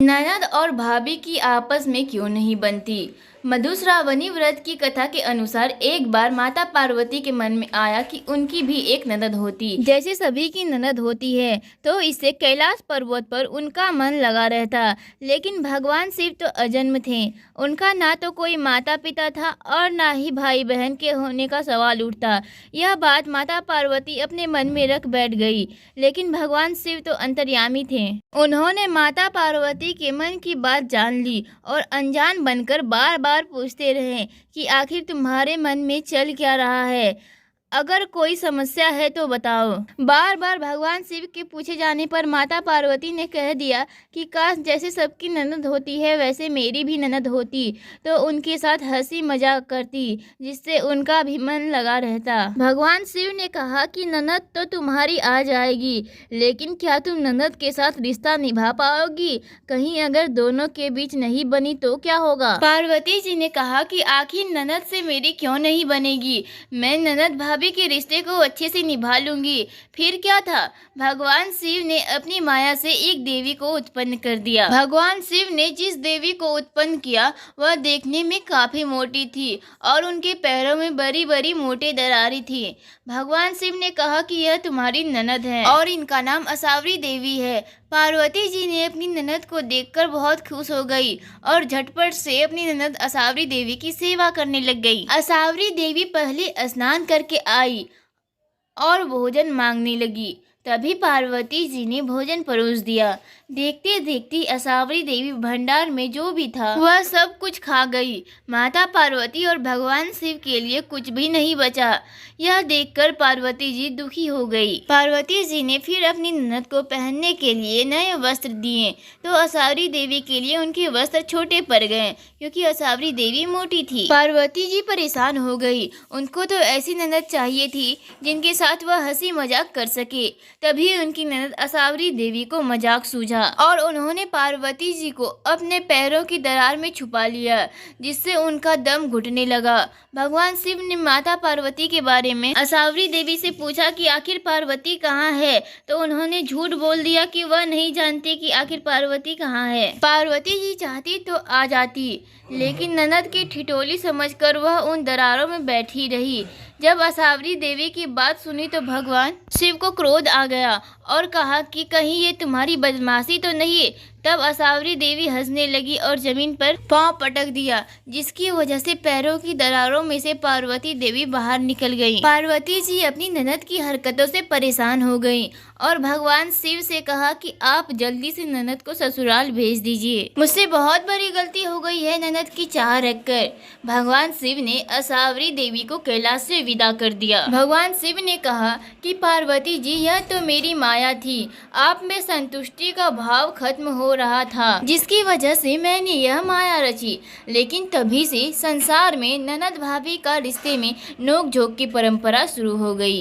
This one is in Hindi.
ननद और भाभी की आपस में क्यों नहीं बनती। मधुश्रावणी व्रत की कथा के अनुसार एक बार माता पार्वती के मन में आया कि उनकी भी एक ननद होती। जैसे सभी की ननद होती है तो इससे कैलाश पर्वत पर उनका मन लगा रहता। लेकिन भगवान शिव तो अजन्म थे, उनका ना तो कोई माता पिता था और ना ही भाई बहन के होने का सवाल उठता। यह बात माता पार्वती अपने मन में रख बैठ गई। लेकिन भगवान शिव तो अंतर्यामी थे, उन्होंने माता पार्वती के मन की बात जान ली और अनजान बनकर बार बार पूछते रहे कि आखिर तुम्हारे मन में चल क्या रहा है, अगर कोई समस्या है तो बताओ। बार बार भगवान शिव के पूछे जाने पर माता पार्वती ने कह दिया कि काश जैसे सबकी ननद होती है वैसे मेरी भी ननद होती तो उनके साथ हंसी मजाक करती, जिससे उनका भी मन लगा रहता। भगवान शिव ने कहा कि ननद तो तुम्हारी आ जाएगी, लेकिन क्या तुम ननद के साथ रिश्ता निभा पाओगी? कहीं अगर दोनों के बीच नहीं बनी तो क्या होगा? पार्वती जी ने कहा कि आखिर ननद से मेरी क्यों नहीं बनेगी, मैं ननद भाभी के रिश्ते को अच्छे से निभा लूंगी। फिर क्या था, भगवान शिव ने अपनी माया से एक देवी को उत्पन्न कर दिया। भगवान शिव ने जिस देवी को उत्पन्न किया वह देखने में काफी मोटी थी और उनके पैरों में बड़ी बड़ी मोटे दरारें थी। भगवान शिव ने कहा कि यह तुम्हारी ननद है और इनका नाम असावरी देवी है। पार्वती जी ने अपनी ननद को देखकर बहुत खुश हो गई और झटपट से अपनी ननद असावरी देवी की सेवा करने लग गई। असावरी देवी पहले स्नान करके आई और भोजन मांगने लगी। तभी पार्वती जी ने भोजन परोस दिया। देखते देखते असावरी देवी भंडार में जो भी था वह सब कुछ खा गई। माता पार्वती और भगवान शिव के लिए कुछ भी नहीं बचा। यह देखकर पार्वती जी दुखी हो गई। पार्वती जी ने फिर अपनी ननद को पहनने के लिए नए वस्त्र दिए तो असावरी देवी के लिए उनके वस्त्र छोटे पड़ गए क्योंकि असावरी देवी मोटी थी। पार्वती जी परेशान हो गई, उनको तो ऐसी ननद चाहिए थी जिनके साथ वह हंसी मजाक कर सके। तभी उनकी ननद असावरी देवी को मजाक सूझा और उन्होंने पार्वती जी को अपने पैरों की दरार में छुपा लिया, जिससे उनका दम घुटने लगा। भगवान शिव ने माता पार्वती के बारे में असावरी देवी से पूछा कि आखिर पार्वती कहाँ है, तो उन्होंने झूठ बोल दिया कि वह नहीं जानती कि आखिर पार्वती कहाँ है। पार्वती जी चाहती तो आ जाती, लेकिन ननद की ठिठोली समझकर वह उन दरारों में बैठी रही। जब असावरी देवी की बात सुनी तो भगवान शिव को क्रोध आ गया और कहा कि कहीं ये तुम्हारी बदमाशी तो नहीं। तब असावरी देवी हंसने लगी और जमीन पर पांव पटक दिया, जिसकी वजह से पैरों की दरारों में से पार्वती देवी बाहर निकल गई। पार्वती जी अपनी ननद की हरकतों से परेशान हो गईं और भगवान शिव से कहा कि आप जल्दी से ननद को ससुराल भेज दीजिए, मुझसे बहुत बड़ी गलती हो गई है ननद की चाह रखकर। भगवान शिव ने असावरी देवी को कैलाश से विदा कर दिया। भगवान शिव ने कहा कि पार्वती जी यह तो मेरी माया थी, आप में संतुष्टि का भाव खत्म हो रहा था, जिसकी वजह से मैंने यह माया रची। लेकिन तभी से संसार में ननद भाभी का रिश्ते में नोक झोंक की परंपरा शुरू हो गई।